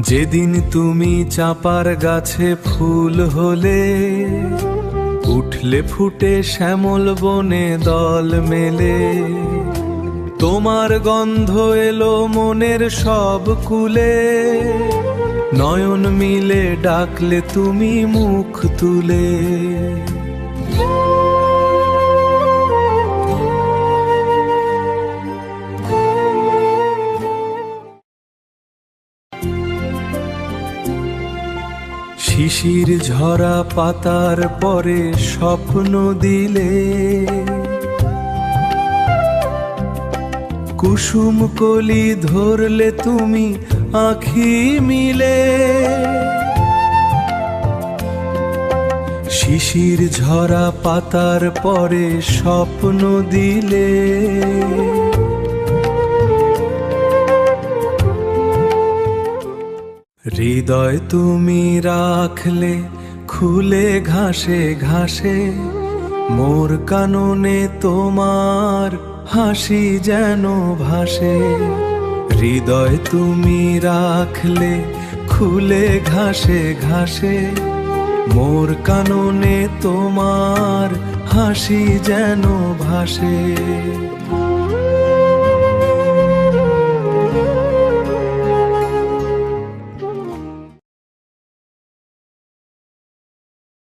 যেদিন তুমি চাপার গাছে ফুল হলে, উঠলে ফুটে শ্যামল বনে দল মেলে, তোমার গন্ধ এলো মনের সব কুলে, নয়ন মিলে ডাকলে তুমি মুখ তুলে। শিশির ঝরা পাতার পরে স্বপ্ন দিলে, কুসুম কলি ধরলে তুমি আঁখি মিলে। শিশির ঝরা পাতার পরে স্বপ্ন দিলে, হৃদয় তুমি রাখলে খুলে ঘাসে ঘাসে, মোর কাননে তোমার হাসি যেন ভাসে। হৃদয় তুমি রাখলে খুলে ঘাসে ঘাসে, মোর কাননে তোমার হাসি যেন ভাসে।